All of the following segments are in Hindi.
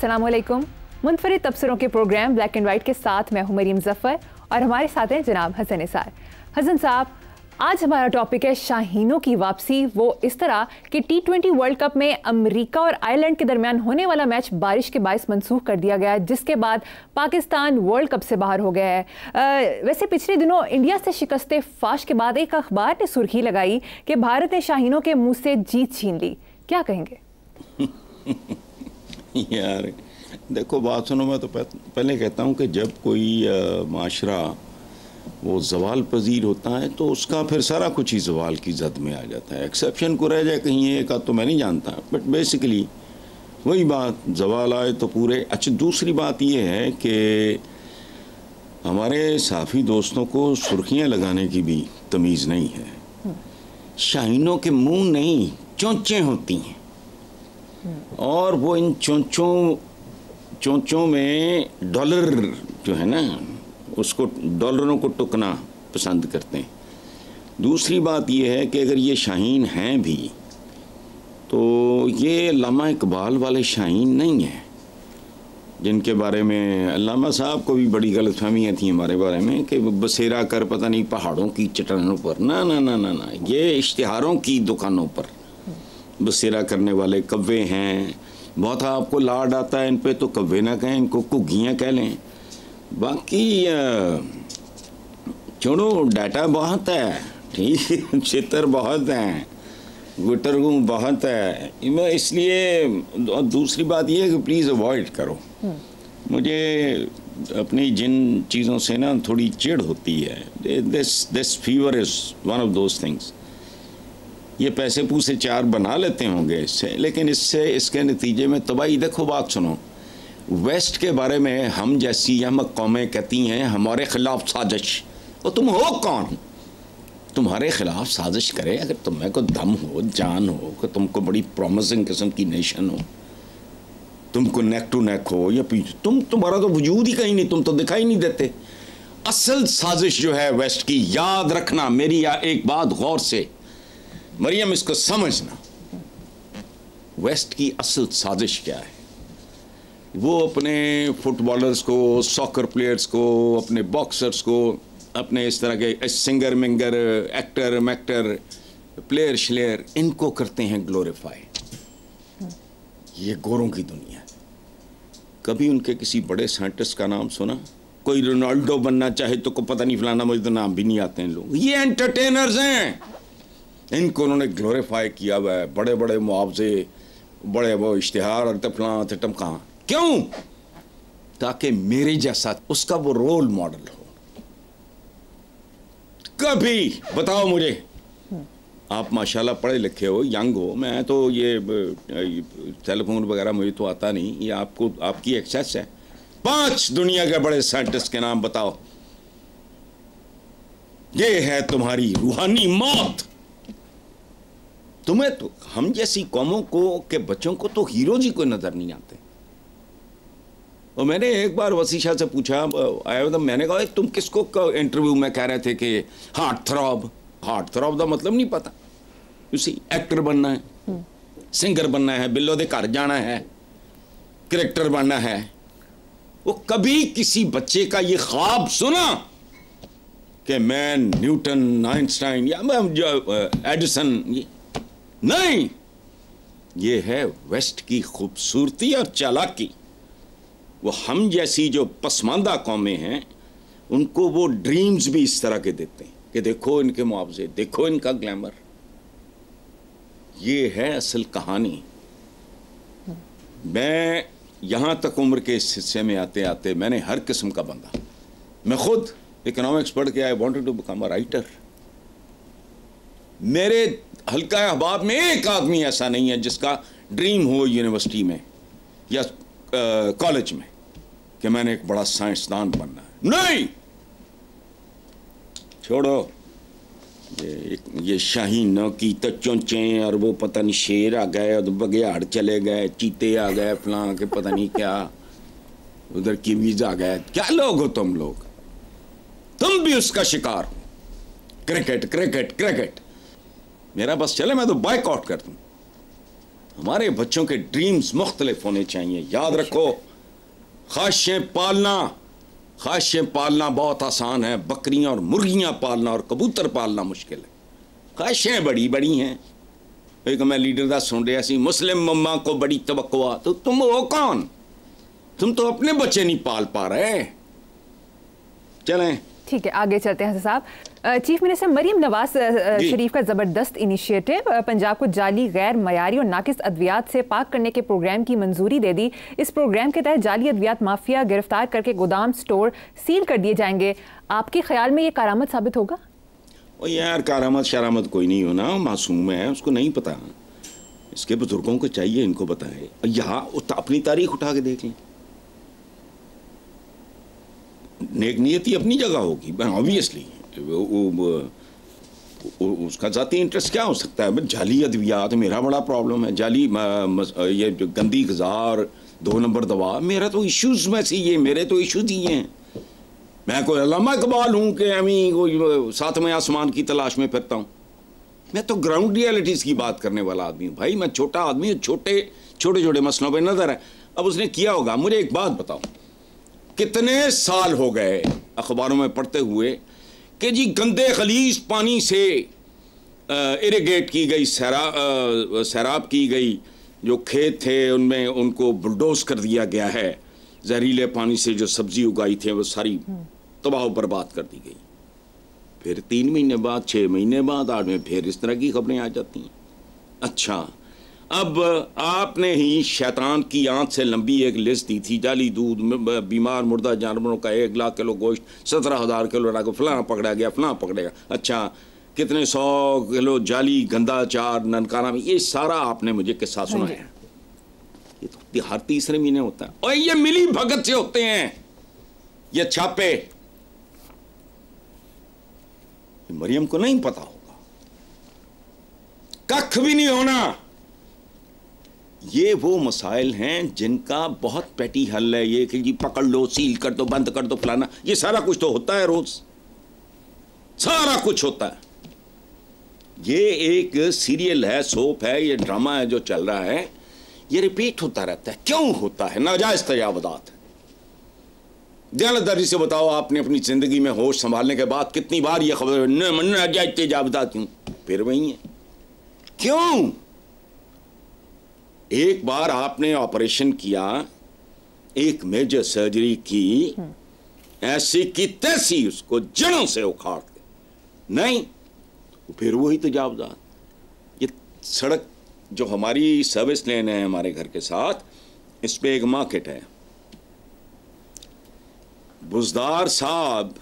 अस्सलाम वालेकुम। मुनफरिद तबसरों के प्रोग्राम ब्लैक एंड वाइट के साथ मैं हूं मरीम जफ़र और हमारे साथ हैं जनाब हसन निसार। हसन साहब, आज हमारा टॉपिक है शाहीनों की वापसी। वो इस तरह कि T20 वर्ल्ड कप में अमेरिका और आयरलैंड के दरमियान होने वाला मैच बारिश के बायस मनसूख कर दिया गया, जिसके बाद पाकिस्तान वर्ल्ड कप से बाहर हो गया है। वैसे पिछले दिनों इंडिया से शिकस्ते फाश के बाद एक अखबार ने सुर्खी लगाई कि भारत ने शाहीनों के मुंह से जीत छीन ली। क्या कहेंगे? यार देखो, बात सुनो, मैं तो पहले कहता हूँ कि जब कोई माशरा वो जवाल पजीर होता है तो उसका फिर सारा कुछ ही जवाल की जद में आ जाता है। एक्सेप्शन को रह जाए कहीं एक तो मैं नहीं जानता, बट बेसिकली वही बात, जवाल आए तो पूरे। अच्छा, दूसरी बात ये है कि हमारे साफ़ी दोस्तों को सुर्खियाँ लगाने की भी तमीज़ नहीं है। शाहीनों के मुंह नहीं, चोंचें होती हैं, और वो इन चोंचों में डॉलर जो है ना, उसको डॉलरों को टुकना पसंद करते हैं। दूसरी बात यह है कि अगर ये शाहीन हैं भी तो ये अल्लामा इकबाल वाले शाहीन नहीं हैं, जिनके बारे में अल्लामा साहब को भी बड़ी गलतफहमियाँ थी हमारे बारे में कि बसेरा कर पता नहीं पहाड़ों की चट्टानों पर। ना ना ना ना ना, ये इश्तिहारों की दुकानों पर बसेरा करने वाले कव्वे हैं। बहुत आपको लाड आता है इन पे तो कव्वे ना कहें, इनको कुग्गियाँ कह लें। बाकी छोड़ो, डाटा बहुत है, ठीक है, चित्र बहुत हैं, गुटरगू बहुत है, इसलिए। दूसरी बात ये है कि प्लीज़ अवॉइड करो। मुझे अपनी जिन चीज़ों से ना थोड़ी चिढ़ होती है, this fever is one of those things. ये पैसे पूसे चार बना लेते होंगे इससे, लेकिन इसके नतीजे में तबाही। देखो बात सुनो, वेस्ट के बारे में हम जैसी हम कौमें कहती हैं हमारे खिलाफ साजिश। तो तुम हो कौन तुम्हारे खिलाफ साजिश करे? अगर तुम्हें को दम हो, जान हो, कि तुमको बड़ी प्रॉमिसिंग किस्म की नेशन हो, तुमको नेक टू नेक हो या पीछे, तुम्हारा तो वजूद ही कहीं नहीं, तुम तो दिखाई नहीं देते। असल साजिश जो है वेस्ट की, याद रखना मेरी एक बात गौर से मरियम, इसको समझना, वेस्ट की असल साजिश क्या है। वो अपने फुटबॉलर्स को, सॉकर प्लेयर्स को, अपने बॉक्सर्स को, अपने इस तरह के सिंगर मिंगर, एक्टर मैक्टर, प्लेयर श्लेयर, इनको करते हैं ग्लोरीफाई। ये गोरों की दुनिया है। कभी उनके किसी बड़े साइंटिस्ट का नाम सुना? कोई रोनाल्डो बनना चाहे तो को पता नहीं फलाना, मुझे तो नाम भी नहीं आते हैं लोग। ये एंटरटेनर्स हैं, इनको उन्होंने ग्लोरीफाई किया हुआ है। बड़े बड़े मुआवजे, बड़े वो इश्तिहार और फलां तटम कहाँ, क्यों? ताकि मेरे जैसा उसका वो रोल मॉडल हो। कभी बताओ मुझे, आप माशाल्लाह पढ़े लिखे हो, यंग हो, मैं तो ये टेलीफोन वगैरह मुझे तो आता नहीं, ये आपको आपकी एक्सेस है। 5 दुनिया के बड़े साइंटिस्ट के नाम बताओ। ये है तुम्हारी रूहानी मौत। तुम्हें तो, हम जैसी कौमों को के बच्चों को तो हीरोज ही कोई नजर नहीं आते। और मैंने एक बार वसी शाह से पूछा, आया था, मैंने कहा तुम किसको इंटरव्यू में कह रहे थे कि हार्ट थ्रॉब का मतलब नहीं पता। उसी एक्टर बनना है, सिंगर बनना है, बिल्लो दे घर जाना है, क्रिकेटर बनना है। वो कभी किसी बच्चे का ये ख्वाब सुना कि मैं न्यूटन, आइंस्टाइन या एडिसन? नहीं। ये है वेस्ट की खूबसूरती और चालाकी। वो हम जैसी जो पसमानदा कौमें हैं, उनको वो ड्रीम्स भी इस तरह के देते हैं कि देखो इनके मुआवजे, देखो इनका ग्लैमर। ये है असल कहानी। मैं यहाँ तक उम्र के इस हिस्से में आते आते मैंने हर किस्म का बंदा, मैं खुद इकोनॉमिक्स पढ़ के I wanted to become a writer. मेरे हल्का अहबाब में एक आदमी ऐसा नहीं है जिसका ड्रीम हो यूनिवर्सिटी में या कॉलेज में कि मैंने एक बड़ा साइंसदान बनना है। नहीं, छोड़ो ये शाहीनों की तो चोंचें, और वो पता नहीं शेर आ गए और बघियाड़ चले गए, चीते आ गए, फलां के पता नहीं क्या, उधर कीवीज आ गए। क्या लोग हो तुम लोग? तुम भी उसका शिकार हो। क्रिकेट क्रिकेट क्रिकेट, मेरा बस चले मैं तो बायकॉट कर दूं। हमारे बच्चों के ड्रीम्स मुख्तलिफ होने चाहिए। याद रखो, ख्वाहिशें पालना बहुत आसान है, बकरियां और मुर्गियां पालना और कबूतर पालना मुश्किल है। ख्वाहिशें बड़ी बड़ी हैं। एक मैं लीडर का सुन रहा सी, मुस्लिम मम्मा को बड़ी तवक्को, तो तुम हो कौन? तुम तो अपने बच्चे नहीं पाल पा रहे। चलें, ठीक है, आगे चलते हैं साहब। चीफ मिनिस्टर मरीम नवाज शरीफ का ज़बरदस्त इनिशिएटिव, पंजाब को जाली, गैर मयारी और नाकिस अद्वियात से पाक करने के प्रोग्राम की मंजूरी दे दी। इस प्रोग्राम के तहत जाली अद्वियात माफिया गिरफ्तार करके गोदाम स्टोर सील कर दिए जाएंगे। आपके ख्याल में ये कारामद साबित होगा? ओ यार, कारामद शरामत कोई नहीं होना, मासूम है, उसको नहीं पता। इसके बुजुर्गों को चाहिए, इनको बताए। यहाँ अपनी तारीख उठा के देख लें। नेक नियति अपनी जगह होगी ऑब्वियसली, उसका ज़ाती इंटरेस्ट क्या हो सकता है? जाली अद्वियात मेरा बड़ा प्रॉब्लम है, जाली ये जो गंदी ग़िज़ा, 2 नंबर दवा, मेरा तो इश्यूज़ में से ये मेरे तो इश्यूज़ ही हैं। मैं कोई अल्लामा इकबाल हूँ कि अमी कोई सातवें आसमान की तलाश में फिरता हूँ? मैं तो ग्राउंड रियलिटीज़ की बात करने वाला आदमी हूँ भाई। मैं छोटा आदमी हूँ, छोटे मसलों पर नज़र है। अब उसने किया होगा, मुझे एक बात बताओ, कितने साल हो गए अखबारों में पढ़ते हुए कि जी गंदे खलीज पानी से इरिगेट की गई, सैराब की गई जो खेत थे उनमें उनको बुलडोज कर दिया गया है। जहरीले पानी से जो सब्जी उगाई थी वो सारी तबाह बर्बाद कर दी गई। फिर 3 महीने बाद, 6 महीने बाद, 8 में फिर इस तरह की खबरें आ जाती हैं। अच्छा, अब आपने ही शैतान की आंख से लंबी एक लिस्ट दी थी, जाली दूध, बीमार मुर्दा जानवरों का 1 लाख किलो गोश्त, 17,000 किलो रखा, फलाना पकड़ा गया, फलाना पकड़ेगा। अच्छा, कितने 100 किलो जाली गंदा चार ननकाना में, ये सारा आपने मुझे किस्सा सुनाया। ये तो हर तीसरे महीने होता है। और ये मिली भगत से होते हैं ये छापे। मरियम को नहीं पता होगा, कख भी नहीं होना। ये वो मसाइल हैं जिनका बहुत पेटी हल है। ये कि जी पकड़ लो, सील कर दो, बंद कर दो, फलाना, ये सारा कुछ तो होता है, रोज सारा कुछ होता है। ये एक सीरियल है, सोप है, ये ड्रामा है जो चल रहा है, ये रिपीट होता रहता है। क्यों होता है? नाजायज तजावुज़ात है। दयानतदारी से बताओ, आपने अपनी जिंदगी में होश संभालने के बाद कितनी बार ये खबर नाजायज तजावुज़ात क्यों? फिर वही है। क्यों? एक बार आपने ऑपरेशन किया, एक मेजर सर्जरी की, ऐसी की तैसी उसको जड़ों से उखाड़ के, नहीं फिर वही तजावुज़ात। ये सड़क जो हमारी सर्विस लेन है हमारे घर के साथ, इस पे एक मार्केट है। बुज़दार साहब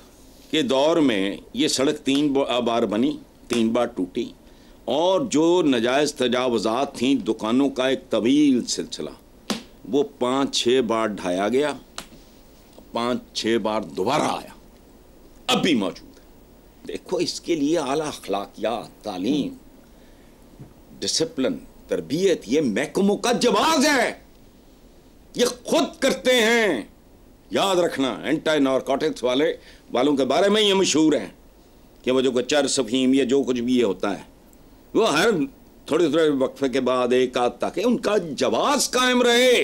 के दौर में ये सड़क 3 बार बनी, 3 बार टूटी, और जो नाजायज़ तजावुज़ात थी, दुकानों का एक तवील सिलसिला, वो 5-6 बार ढाया गया, 5-6 बार दोबारा आया, अब भी मौजूद है। देखो, इसके लिए आला अखलाकियात, तालीम, डिसिप्लिन, तरबियत, ये महकमों का जवाब है। ये खुद करते हैं। याद रखना, एंटी नारकोटिक्स वालों के बारे में ये मशहूर है कि वो जो कच्चा सफीम, ये जो कुछ भी ये होता है, वो हर थोड़े वक्फे के बाद एक आध ताकि उनका जवाब कायम रहे।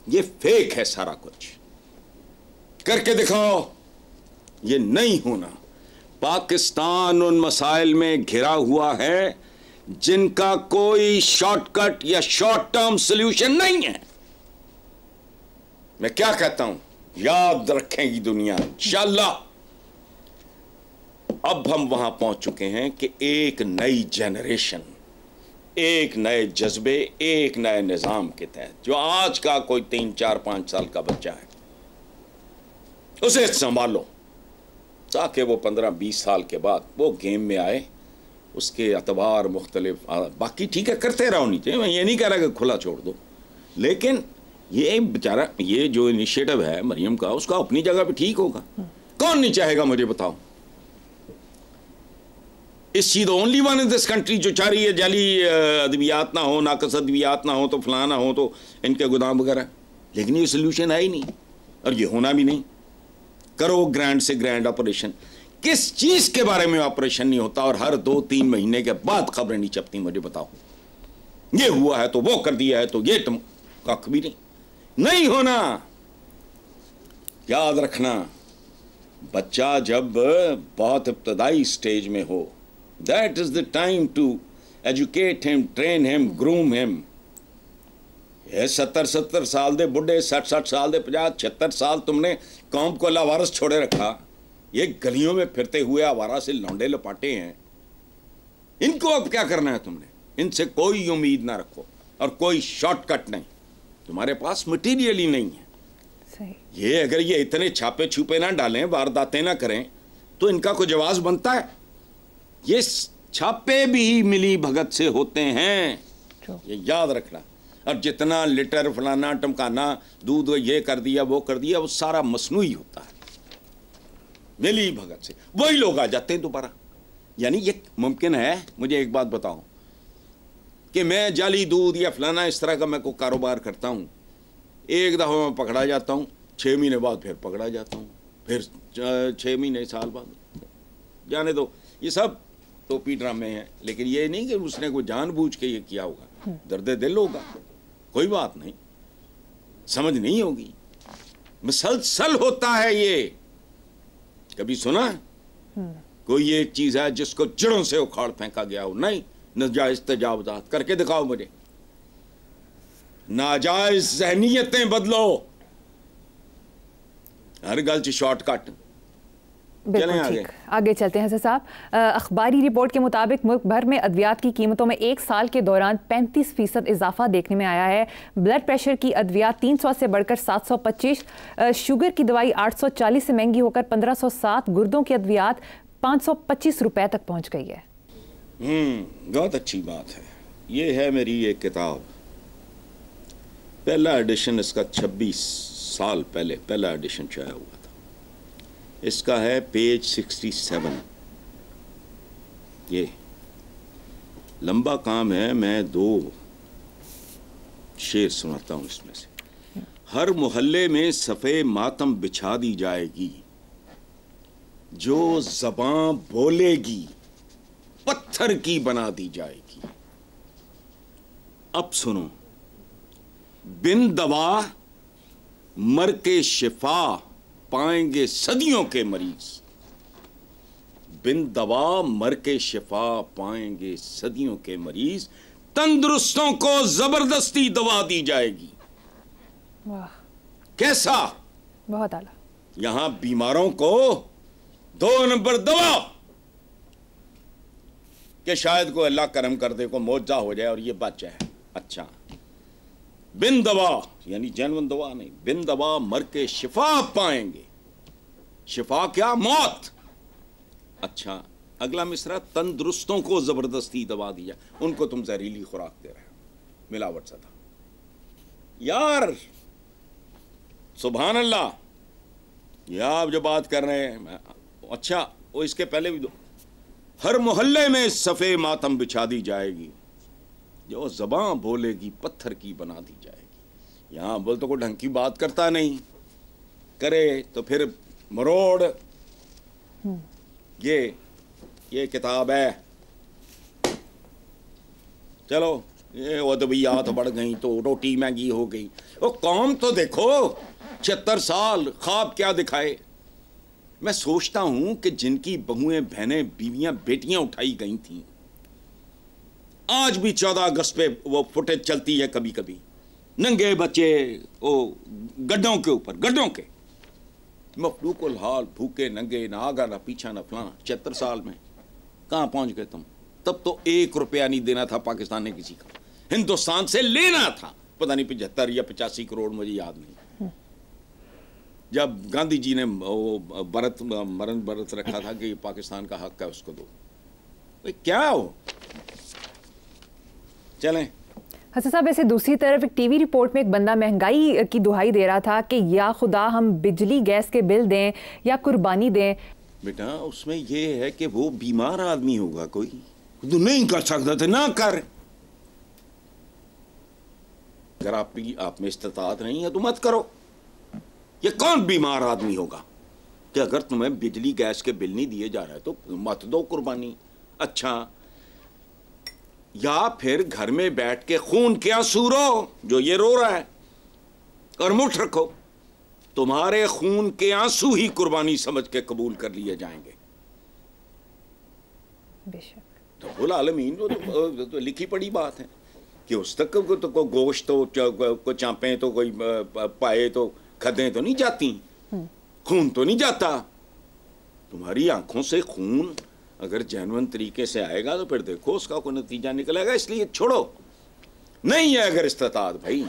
ये फेक है सारा कुछ, करके दिखाओ। ये नहीं होना। पाकिस्तान उन मसाइल में घिरा हुआ है जिनका कोई शॉर्टकट या शॉर्ट टर्म सॉल्यूशन नहीं है। मैं क्या कहता हूं, याद रखेंगी दुनिया इंशाअल्लाह। अब हम वहां पहुंच चुके हैं कि एक नई जनरेशन, एक नए जज्बे, एक नए निजाम के तहत, जो आज का कोई 3, 4, 5 साल का बच्चा है, उसे संभालो ताकि वो 15-20 साल के बाद वो गेम में आए। उसके अतबार मुख्तलिफ, बाकी ठीक है करते रहो नीचे, मैं ये नहीं कह रहा कि खुला छोड़ दो, लेकिन ये बेचारा, ये जो इनिशिएटिव है मरियम का, उसका अपनी जगह पे ठीक होगा। कौन नहीं चाहेगा, मुझे बताओ। इस the only one in this country जो चाह रही है जाली अद्वियात ना हो, नाकस अद्वियात ना हो, तो फलाना हो, तो इनके गोदाम वगैरह। लेकिन ये सोल्यूशन है ही नहीं, और ये होना भी नहीं। करो ग्रैंड से ग्रैंड ऑपरेशन। किस चीज के बारे में ऑपरेशन नहीं होता और हर 2-3 महीने के बाद खबरें नहीं छपती? मुझे बताओ, ये हुआ है तो वो कर दिया है तो ये तुम कख भी नहीं होना। याद रखना, बच्चा जब बहुत इब्तदाई स्टेज में हो, that is the time to educate him, train him, groom him. ये 70 साल दे बुढ़े, 60 साल दे 50, 76 साल तुमने कौम को लावारस छोड़े रखा। ये गलियों में फिरते हुए आवारा से लौंडे लपाटे हैं, इनको अब क्या करना है तुमने? इनसे कोई उम्मीद ना रखो और कोई शॉर्टकट नहीं, तुम्हारे पास मटीरियल ही नहीं है। सही। ये अगर ये इतने छापे छुपे ना डालें, वारदातें ना करें, तो इनका कोई जवाब बनता है? ये छापे भी मिली भगत से होते हैं, ये याद रखना। और जितना लिटर फलाना टमकाना, दूध ये कर दिया वो कर दिया, वो सारा मसनूई होता है, मिली भगत से वही लोग आ जाते हैं दोबारा। यानी ये मुमकिन है, मुझे एक बात बताओ, कि मैं जाली दूध या फलाना इस तरह का मैं को कारोबार करता हूँ, एक दफ़ा मैं पकड़ा जाता हूँ, 6 महीने बाद फिर पकड़ा जाता हूँ, फिर 6 महीने साल बाद, जाने दो, ये सब टोपी ड्रामे हैं। लेकिन ये नहीं कि उसने कोई जानबूझ के ये किया होगा, दर्द दिल होगा, कोई बात नहीं, समझ नहीं होगी, मुसलसल होता है ये। कभी सुना कोई एक चीज है जिसको जड़ों से उखाड़ फेंका गया हो? नहीं, नाजायज तजावुजात करके दिखाओ मुझे, नाजायज ज़हनियतें बदलो, हर गल च शॉर्टकट। बिल्कुल ठीक। आगे चलते हैं हसन साहब। अखबारी रिपोर्ट के मुताबिक मुल्क भर में अद्वियात की कीमतों में एक साल के दौरान 35% इजाफा देखने में आया है। ब्लड प्रेशर की अद्वियात 300 से बढ़कर 725, शुगर की दवाई 840 से महंगी होकर 1507, गुर्दों की अद्वियात 525 रुपए तक पहुंच गई है। बहुत अच्छी बात है। ये है मेरी एक किताब, पहला एडिशन इसका 26 साल पहले पहला एडिशन छाया हुआ था। इसका है पेज 67। ये लंबा काम है, मैं 2 शेर सुनाता हूं इसमें से। हर मोहल्ले में सफ़े मातम बिछा दी जाएगी, जो ज़बां बोलेगी पत्थर की बना दी जाएगी। अब सुनो, बिन दवा मर के शिफा पाएंगे सदियों के मरीज, बिन दवा मर के शिफा पाएंगे सदियों के मरीज, तंदुरुस्तों को जबरदस्ती दवा दी जाएगी। वाह, कैसा? बहुत आला। यहां बीमारों को 2 नंबर दवा कि शायद को अल्लाह करम कर दे, को मौजा हो जाए और ये बच जाए। अच्छा, बिन दवा यानी जनवन दवा नहीं, बिन दवा मर के शिफा पाएंगे। शिफा क्या? मौत। अच्छा, अगला मिसरा, तंदुरुस्तों को जबरदस्ती दवा दिया, उनको तुम जहरीली खुराक दे रहे हो, मिलावट सा था यार। सुभान अल्लाह, ये आप जो बात कर रहे हैं। अच्छा, वो इसके पहले भी दो, हर मोहल्ले में सफ़े मातम बिछा दी जाएगी, जो ज़बां बोलेगी पत्थर की बना दी जाएगी। यहाँ बोल तो कोई ढंग की बात करता नहीं, करे तो फिर मरोड़। ये किताब है। चलो, ये अदबियात बढ़ गई तो रोटी महंगी हो गई। वो कौम तो देखो, 76 साल ख्वाब क्या दिखाए। मैं सोचता हूं कि जिनकी बहुएं, बहनें, बीवियां, बेटियां उठाई गई थीं, आज भी 14 अगस्त पे वो फुटेज चलती है कभी कभी, नंगे बच्चे वो गड्ढों के ऊपर, गड्ढों के मफलूकुल हाल, भूखे नंगे, ना आगा ना पीछा ना फलाना। 76 साल में कहाँ पहुंच गए तुम? तब तो 1 रुपया नहीं देना था पाकिस्तान ने किसी का, हिंदुस्तान से लेना था। पता नहीं 75 या 85 करोड़, मुझे याद नहीं। जब गांधी जी ने वो मरण व्रत रखा था कि पाकिस्तान का हक है उसको दो, भाई क्या हो। चलें हसन साहब, ऐसे दूसरी तरफ एक टीवी रिपोर्ट में एक बंदा महंगाई की दुहाई दे रहा था कि या खुदा हम बिजली गैस के बिल दें या कुर्बानी दें। बेटा, उसमें यह है कि वो बीमार आदमी होगा, कोई तो नहीं कर सकता था, ना कर। अगर आप में इस्तिताअत नहीं है तो मत करो। ये कौन बीमार आदमी होगा? कि अगर तुम्हें बिजली गैस के बिल नहीं दिए जा रहे तो मत दो कुर्बानी। अच्छा, या फिर घर में बैठ के खून के आंसू रो, जो ये रो रहा है, और मुठ रखो, तुम्हारे खून के आंसू ही कुर्बानी समझ के कबूल कर लिए जाएंगे। बेशक। तो बुल आलमीन तो लिखी पड़ी बात है कि उस तक को गोश्त को चांपे तो कोई पाए तो खदें तो नहीं जाती, खून तो नहीं जाता। तुम्हारी आंखों से खून अगर जेन्युइन तरीके से आएगा तो फिर देखो उसका कोई नतीजा निकलेगा। इसलिए छोड़ो, नहीं है अगर इस्तात भाई।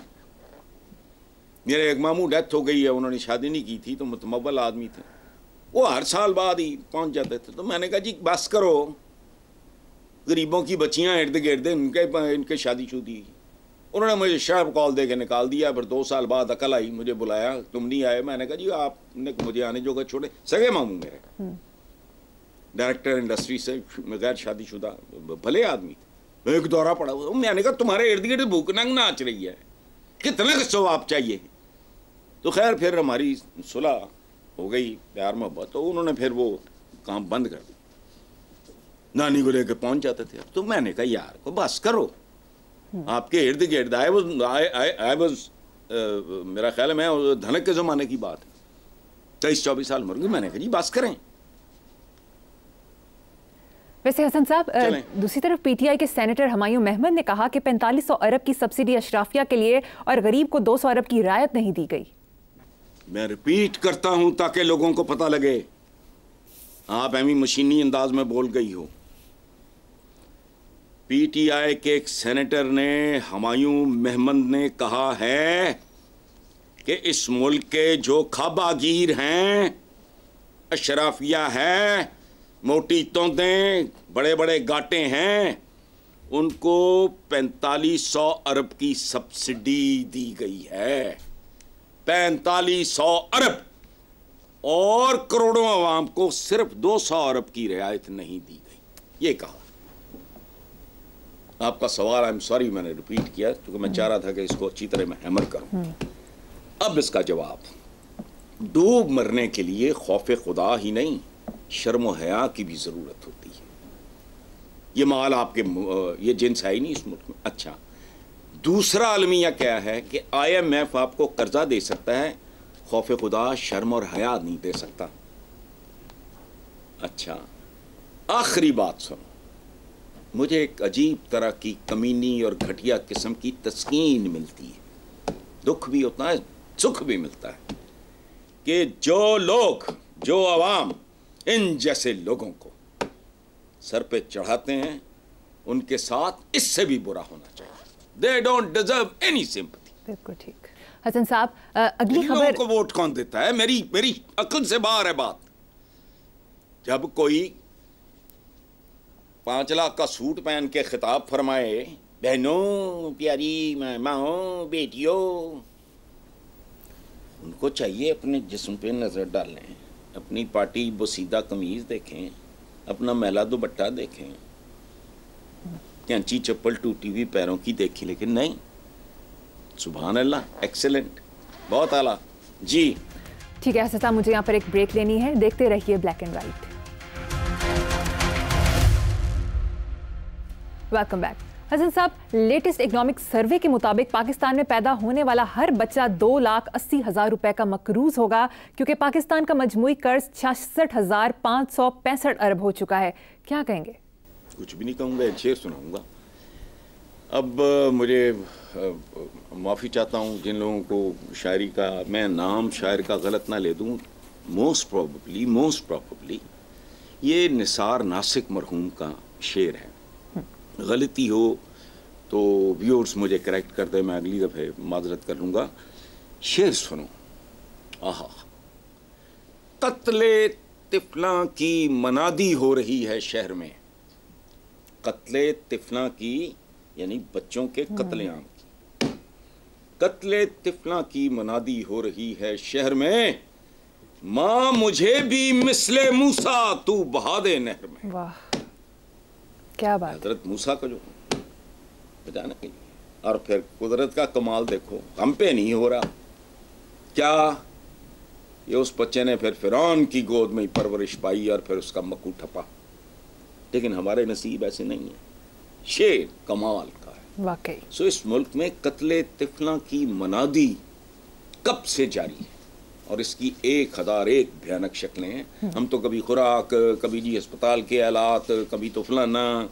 मेरे एक मामू डेथ हो गई है, उन्होंने शादी नहीं की थी, तो मुतमव्वल आदमी थे, वो हर साल बाद ही पहुंच जाते थे। तो मैंने कहा जी बस करो, गरीबों की बच्चियां इर्द गिर्द इनके शादीशुदी। उन्होंने मुझे शर्फ कॉल दे के निकाल दिया। फिर 2 साल बाद अकल आई, मुझे बुलाया, तुम नहीं आए। मैंने कहा जी आपने मुझे आने जो छोड़े। सगे मामू मेरे डायरेक्टर इंडस्ट्री से, गैर शादीशुदा, भले आदमी थे। एक दौरा पड़ा हुआ, मैंने कहा तुम्हारे इर्द गिर्द भूख नंग नाच रही है, कितना जवाब चाहिए। तो खैर फिर हमारी सुलह हो गई, प्यार मोहब्बत, तो उन्होंने फिर वो काम बंद कर दिया, नानी को लेकर पहुंच जाते थे। तो मैंने कहा यार को बस करो, आपके इर्द गिर्द आई वाज मेरा ख्याल है मैं धनक के ज़माने की बात है, 23-24 साल उम्र की। मैंने कहा जी बस करें। वैसे हसन साहब, दूसरी तरफ पीटीआई के सेनेटर हुमायूं महमूद ने कहा कि 4500 अरब की सब्सिडी अशराफिया के लिए और गरीब को 200 अरब की रियायत नहीं दी गई। मैं रिपीट करता हूं ताकि लोगों को पता लगे, आप एमी मशीनी अंदाज में बोल गई हो। पीटीआई के एक सेनेटर ने, हुमायूं महमूद ने कहा है कि इस मुल्क के जो खाबागीर हैं, अशराफिया है, मोटी तोंदें, बड़े बड़े गाटे हैं, उनको 4500 अरब की सब्सिडी दी गई है। 4500 अरब, और करोड़ों आवाम को सिर्फ 200 अरब की रियायत नहीं दी गई। ये कहा। आपका सवाल, आई एम सॉरी मैंने रिपीट किया क्योंकि मैं चाह रहा था कि इसको अच्छी तरह मैं हैमर करूं। अब इसका जवाब, डूब मरने के लिए खौफ खुदा ही नहीं, शर्म व हया की भी ज़रूरत होती है। ये माल आपके, ये जिन्स है ही नहीं इस मुल्क में। अच्छा, दूसरा अलमिया क्या है कि IMF आपको कर्जा दे सकता है, खौफ खुदा, शर्म और हया नहीं दे सकता। अच्छा, आखिरी बात सुनो, मुझे एक अजीब तरह की कमीनी और घटिया किस्म की तस्कीन मिलती है, दुख भी होता है, सुख भी मिलता है, कि जो लोग, जो अवाम इन जैसे लोगों को सर पे चढ़ाते हैं, उनके साथ इससे भी बुरा होना चाहिए। They don't deserve any sympathy। बिल्कुल ठीक। हसन साहब, अगली खबर को वोट कौन देता है? मेरी अक्ल से बाहर है बात। जब कोई 5 लाख का सूट पहन के खिताब फरमाए, बहनों, प्यारी माओ, बेटियों, उनको चाहिए अपने जिस्म पे नजर डालें, अपनी पार्टी बोसीदा कमीज देखें, अपना मैला दुपट्टा देखें, कैंची चप्पल टूटी हुई पैरों की देखी, लेकिन नहीं। सुभान अल्लाह, एक्सेलेंट, बहुत आला जी। ठीक है हसन साहब, मुझे यहाँ पर एक ब्रेक लेनी है, देखते रहिए black and white. Welcome back. Hasan साहब, लेटेस्ट इकोनॉमिक सर्वे के मुताबिक पाकिस्तान में पैदा होने वाला हर बच्चा 2,80,000 रुपए का मकरूज होगा, क्योंकि पाकिस्तान का मजमूई कर्ज 66,565 अरब हो चुका है। क्या कहेंगे? कुछ भी नहीं कहूँगा, एक शेर सुनाऊंगा। अब मुझे माफ़ी चाहता हूँ जिन लोगों को शायरी का, मैं नाम शायर का गलत ना ले दूँ। मोस्ट प्रॉबली ये निसार नासिक मरहूम का शेर है। गलती हो तो व्यूअर्स मुझे करेक्ट कर दे, मैं अगली दफ़े माजरत कर लूँगा। शेर सुनो। आहा, कत्ले तिफला की मनादी हो रही है शहर में। कत्ले तिफला की यानी बच्चों के कत्लेआम की। कत्ले तिफला की मनादी हो रही है शहर में, माँ मुझे भी मिसले मूसा तू बहा दे नहर में। वाह, क्या बात। हजरत मूसा को जो बचाने के लिए, और फिर कुदरत का कमाल देखो, हम पे नहीं हो रहा। क्या ये उस बच्चे ने फिर फिरौन की गोद में परवरिश पाई और फिर उसका मक्कू ठपा। लेकिन हमारे नसीब ऐसे नहीं है, शेर कमाल का है वाकई। सो इस मुल्क में कत्ले तिफला की मनादी कब से जारी है और इसकी 1001 भयानक शक्लें हैं। हम तो कभी खुराक, कभी जी अस्पताल के हालात, कभी तो फलाना,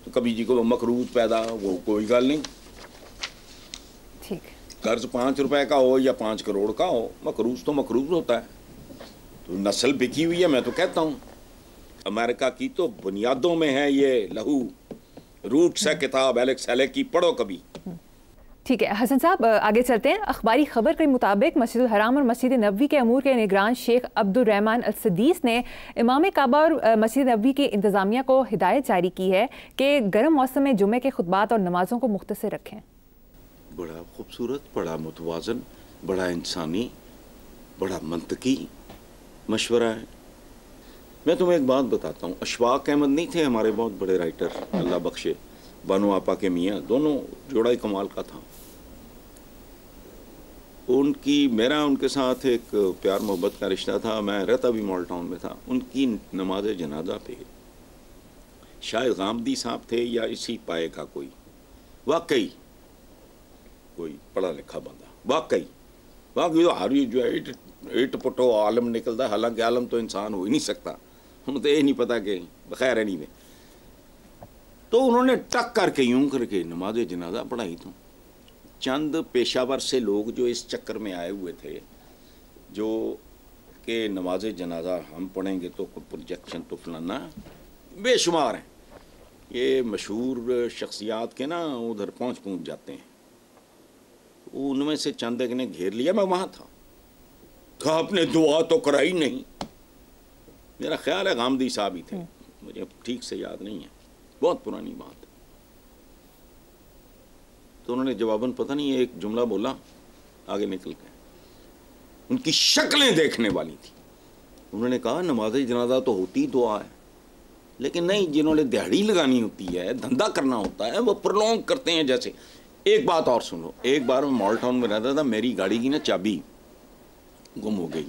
तो कभी जी को मकरूज पैदा, वो कोई गल नहीं। ठीक, कर्ज 5 रुपए का हो या 5 करोड़ का हो, मकरूज तो मकरूज होता है। तो नस्ल बिकी हुई है। मैं तो कहता हूँ अमेरिका की तो बुनियादों में है ये लहू। रूट्स है किताब एलेक्स हेलेक की, पढ़ो कभी। ठीक है हसन साहब, आगे चलते हैं। अखबारी खबर के मुताबिक मस्जिद हराम और मस्जिद नबवी के अमूर के निगरान शेख अब्दुल रहमान अल सदीस ने इमाम काबा और मस्जिद नबवी की इंतज़ामिया को हिदायत जारी की है कि गर्म मौसम में जुमे के खुतबात और नमाजों को मुख्तसर रखें। बड़ा खूबसूरत, बड़ा मुतवाज़न, बड़ा इंसानी, बड़ा मंतकी मशवरा है। मैं तुम्हें एक बात बताता हूँ, अशफाक अहमद नहीं थे हमारे बहुत बड़े राइटर, अल्लाह बख्शे, बानो आपा के मियाँ, दोनों जोड़ा ही कमाल का था। मेरा उनके साथ एक प्यार मोहब्बत का रिश्ता था। मैं रहता भी मॉल टाउन में था। उनकी नमाज जनाजा पे शायद गामदी साहब थे या इसी पाए का कोई, वाकई कोई पढ़ा लिखा बंदा, वाकई हारी जो है इट पुटो आलम निकलता। हालांकि आलम तो इंसान हो ही नहीं सकता, उन्हें तो ये नहीं पता कि खैर है नहीं में। तो उन्होंने टक करके यूं करके नमाज जनाजा पढ़ाई। तो चंद पेशावर से लोग जो इस चक्कर में आए हुए थे, जो कि नमाज जनाजा हम पढ़ेंगे तो प्रोजेक्शन तो फलाना, बेशुमार हैं ये मशहूर शख्सियात के ना, उधर पहुँच जाते हैं। उनमें से चंद एक ने घेर लिया। मैं वहाँ था, कहा आपने दुआ तो कराई नहीं। मेरा ख्याल है गामदी साहब ही थे, मुझे ठीक से याद नहीं है, बहुत पुरानी बात है। तो उन्होंने जवाबन पता नहीं एक जुमला बोला, आगे निकल गए। उनकी शक्लें देखने वाली थी। उन्होंने कहा नमाज जनाजा तो होती दुआ है, लेकिन नहीं, जिन्होंने दिहाड़ी लगानी होती है, धंधा करना होता है, वो प्रलोंग करते हैं। जैसे एक बात और सुनो, एक बार मैं मॉल टाउन में रहता था, मेरी गाड़ी की ना चाबी गुम हो गई।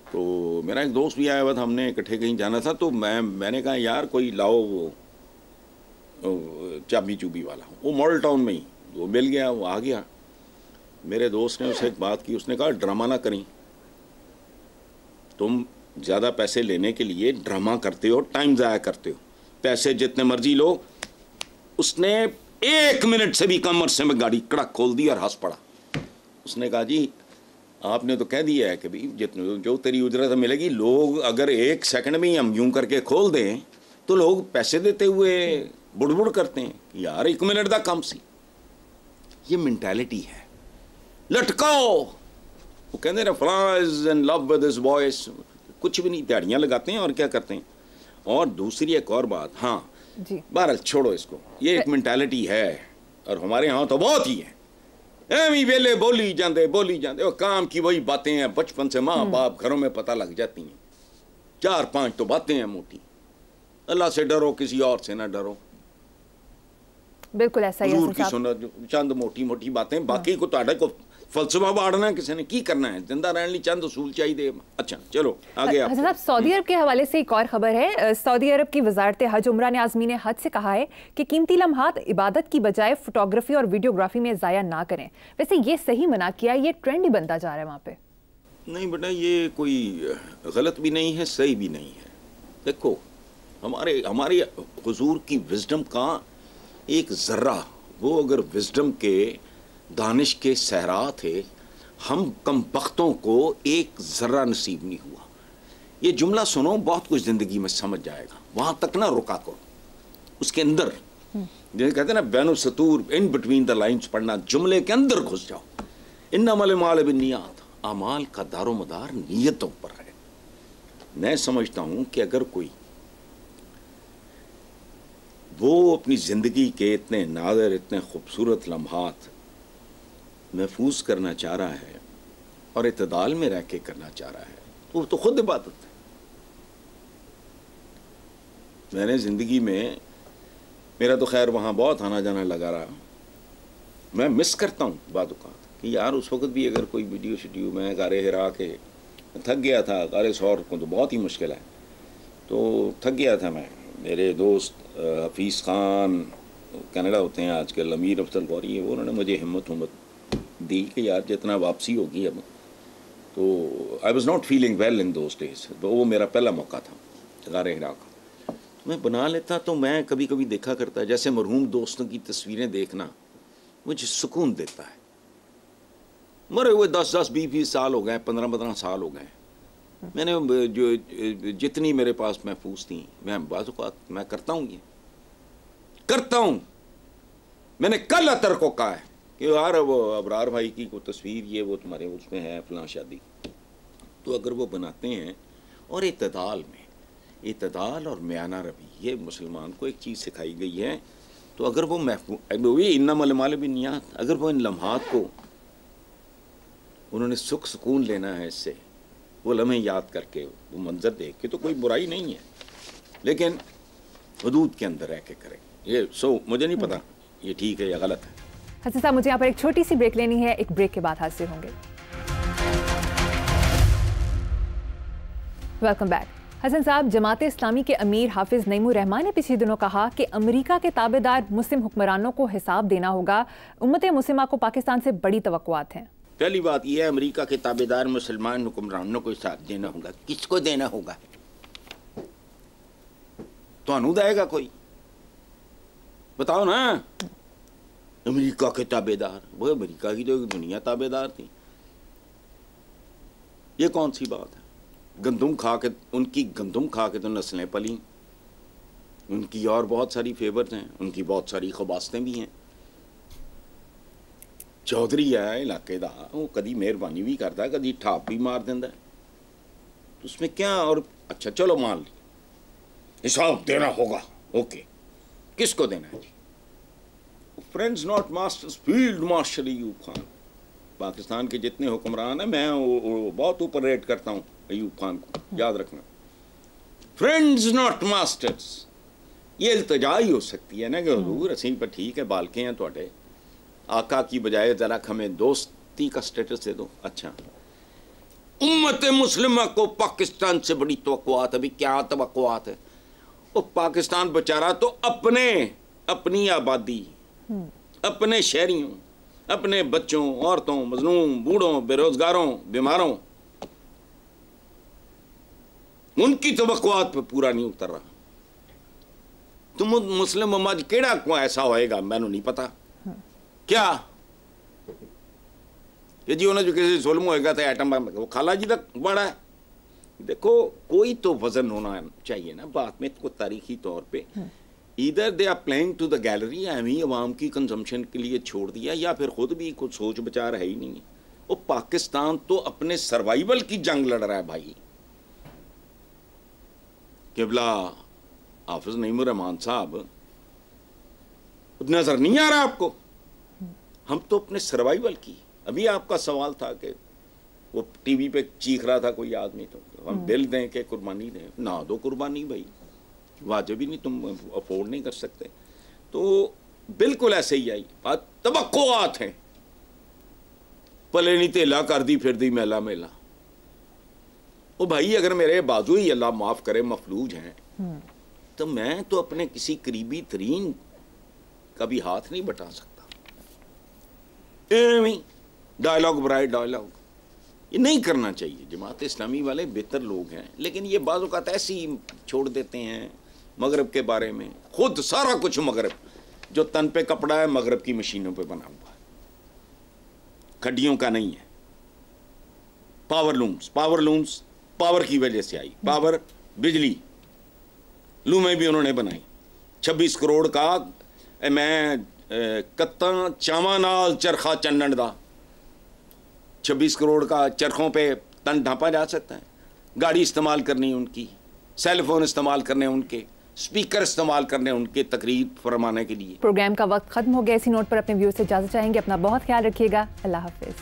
तो मेरा एक दोस्त भी आया हुआ था, हमने इकट्ठे कहीं जाना था। तो मैंने कहा यार कोई लाओ वो चाबी चूबी वाला। वो मॉडल टाउन में ही वो मिल गया, वो आ गया। मेरे दोस्त ने उसे एक बात की, उसने कहा ड्रामा ना करी, तुम ज़्यादा पैसे लेने के लिए ड्रामा करते हो, टाइम ज़ाया करते हो, पैसे जितने मर्जी लो। उसने 1 मिनट से भी कम अरसे में गाड़ी कड़क खोल दी और हंस पड़ा। उसने कहा जी आपने तो कह दिया है कि भाई जितने जो तेरी उजरत मिलेगी, लोग अगर 1 सेकंड में ही हम यूं करके खोल दें तो लोग पैसे देते हुए बुड़बुड़ करते हैं यार 1 मिनट का काम सी। ये मेंटालिटी है, लटकाओ। वो कहते हैं फलां is in love with his voice, कुछ भी नहीं, दिहाड़ियाँ लगाते हैं और क्या करते हैं। और दूसरी एक और बात, हाँ बहरहाल छोड़ो इसको, ये एक मेंटालिटी है और हमारे यहाँ तो बहुत ही है। एमी वेले बोली जाते और काम की वही बातें हैं, बचपन से माँ बाप घरों में पता लग जाती हैं। 4-5 तो बातें हैं मोटी। अल्लाह से डरो, किसी और से ना डरो। बिल्कुल ऐसा ही है। की सुनो चंद मोटी मोटी बातें, बाकी को ताड़े को फलसफा बाढ़ना किसी ने की करना है, जिंदा रहने लिए चंद उसूल चाहिए। अच्छा चलो आगे। आप साहब सऊदी अरब के हवाले से एक और खबर है। सऊदी अरब की वजारत हज उमरा ने आज़मीन हज से कहा है कि कीमती लम्हात इबादत की बजाय फोटोग्राफी और वीडियोग्राफी में ज़ाया ना करें। वैसे ये सही मना किया, ये ट्रेंड ही बनता जा रहा है वहाँ पे। नहीं बेटा, ये कोई गलत भी नहीं है, सही भी नहीं है। देखो हमारी हुजूर की विजडम का एक जर्रा, वो अगर विजडम के दानिश के सहरा थे, हम कम बख्तों को एक जर्रा नसीब नहीं हुआ। ये जुमला सुनो, बहुत कुछ जिंदगी में समझ जाएगा। वहां तक ना रुका करो, उसके अंदर जैसे कहते हैं ना बैनो सतूर, इन बिटवीन द लाइन्स पढ़ना, जुमले के अंदर घुस जाओ। इन्नमल अमाल बिन्नियात, अमाल का दारोमदार नीयतों पर है। मैं समझता हूं कि अगर कोई वो अपनी ज़िंदगी के इतने नादर, इतने खूबसूरत लम्हात महफूज करना चाह रहा है और इत्तेदाल में रह के करना चाह रहा है, तो वो तो खुद इबादत है। मैंने ज़िंदगी में, मेरा तो खैर वहाँ बहुत आना जाना लगा रहा, मैं मिस करता हूँ बात कि यार उस वक़्त भी अगर कोई वीडियो में गारे हिरा के थक गया था, क़ारी सौर को तो बहुत ही मुश्किल है, तो थक गया था मैं। मेरे दोस्त हफीज़ ख़ान कनाडा होते हैं आजकल, अमीर अफजल गौरी, वो उन्होंने मुझे हिम्मत दी कि यार जितना वापसी होगी अब, तो I was not feeling well in those days, तो वो मेरा पहला मौका था ग़ार हिरा का। मैं बना लेता, तो मैं कभी कभी देखा करता, जैसे मरहूम दोस्तों की तस्वीरें देखना मुझे सुकून देता है। मरे हुए 10-10, 20-20 साल हो गए, 15-15 साल हो गए, मैंने जो जितनी मेरे पास महफूज थी, मैं बाज़ औक़ात मैं करता हूँ, ये करता हूँ। मैंने कल अतर को कहा है कि यार वो अबरार भाई की कोई तस्वीर ये वो तुम्हारे उसमें है फलां शादी, तो अगर वो बनाते हैं और इत्तेदाल में, इत्तेदाल और म्याना रवि, ये मुसलमान को एक चीज़ सिखाई गई है, तो अगर वो महफूज इन्नमल माल बिन्नियात, अगर वो इन लम्हात को उन्होंने सुख सुकून लेना है इससे, वो लम्हे याद करके, वो मंजर देख के, तो कोई बुराई नहीं है, लेकिन हदूद के अंदर रह के करें ये। मुझे नहीं पता ये ठीक है या गलत है। हसन साहब, मुझे यहाँ पर एक छोटी सी ब्रेक लेनी है, एक ब्रेक के बाद हाजिर होंगे। Welcome back. हसन साहब, जमात इस्लामी के अमीर हाफिज नईमुर रहमान ने पिछले दिनों कहा कि अमेरिका के ताबेदार मुस्लिम हुक्मरानों को हिसाब देना होगा। उम्मत मुस्लिमा को पाकिस्तान से बड़ी तवक्कुआत हैं। पहली बात यह है, अमेरिका के ताबेदार मुसलमान हुक्मरानों को हिसाब देना होगा। किसको देना होगा? तो देगा कोई? बताओ ना। अमेरिका के ताबेदार, वो अमेरिका की तो दुनिया ताबेदार थी, ये कौन सी बात है? गंदुम खा के, उनकी गंदुम खा के तो नस्लें पली, उनकी और बहुत सारी फेवर्स हैं, उनकी बहुत सारी खबासतें भी हैं। चौधरी है इलाके दा, वो कदी मेहरबानी भी करता है, कदी ठाप भी मार देंदा है, तो उसमें क्या? और अच्छा चलो मान ली हिसाब देना होगा, ओके, किसको देना है जी? Friends not masters, field marshal Ayub Khan. Pakistan के जितने हुक्मरान हैं, मैं वो बहुत ऊपर रेट करता हूँ अयूब खान को, याद रखना। फ्रेंड्स नॉट मास्टर्स, ये इल्तिजा ही हो सकती है ना कि हुजूर असीं पर ठीक है बालके हैं थोड़े, आका की बजाय जरा हमें दोस्ती का स्टेटस दे दो। अच्छा, उम्मत मुस्लिमा को पाकिस्तान से बड़ी तवक्कुआत, अभी क्या तवक्कुआत है? वो पाकिस्तान बेचारा तो अपनी आबादी, अपने शहरियों, अपने बच्चों, औरतों, मजलूम, बूढ़ों, बेरोजगारों, बीमारों, उनकी तवक्कुआत पे पूरा नहीं उतर रहा। तो मुस्लिम उम्मत केड़ा को ऐसा होएगा, मैंने नहीं पता। क्या ये जी उन्हें जो किसी जुल्म होएगा तो एटम बम, वो खाला जी तक बड़ा है। देखो कोई तो वजन होना चाहिए ना बात में, को तारीखी तौर पे इधर they are playing to the gallery, हमें अवाम की कंजम्पशन के लिए छोड़ दिया, या फिर खुद भी कुछ सोच विचार है ही नहीं है। वो पाकिस्तान तो अपने सर्वाइवल की जंग लड़ रहा है भाई। किबला हाफिज नईमुर रहमान साहब, नजर नहीं आ रहा आपको? हम तो अपने सर्वाइवल की, अभी आपका सवाल था कि वो टीवी पे चीख रहा था कोई आदमी, तो हम बिल दें कि कुर्बानी दें? ना दो कुर्बानी भाई, वाजिब ही नहीं, तुम अफोर्ड नहीं कर सकते। तो बिल्कुल ऐसे ही आई बात, तवक्कुआत हैं। पले नहीं तेला कर दी फिर दी मेला मेला। ओ भाई, अगर मेरे बाजू ही अल्लाह माफ करे मफलूज हैं, तो मैं तो अपने किसी करीबी तरीन का भी हाथ नहीं बटा सकता। डायलॉग ब्राइट डायलॉग, ये नहीं करना चाहिए। जमात इस्लामी वाले बेहतर लोग हैं, लेकिन ये बाज़ औक़ात ऐसे ही छोड़ देते हैं। मगरब के बारे में खुद सारा कुछ, मगरब जो तन पे कपड़ा है मगरब की मशीनों पे बना हुआ है, खड्डियों का नहीं है। पावर लूम्स पावर की वजह से आई, पावर बिजली लूमें भी उन्होंने बनाई। 26 करोड़ का मैं कत्ता चावा नाल चरखा चन्नन दा, 26 करोड़ का चरखों पे तन ढांपा जा सकता है। गाड़ी इस्तेमाल करनी उनकी, सेलफोन इस्तेमाल करने उनके, स्पीकर इस्तेमाल करने उनके तकरीर फरमाने के लिए। प्रोग्राम का वक्त खत्म हो गया। इसी नोट पर अपने व्यूअर्स से इजाजत चाहेंगे। अपना बहुत ख्याल रखिएगा। अल्लाह हाफिज।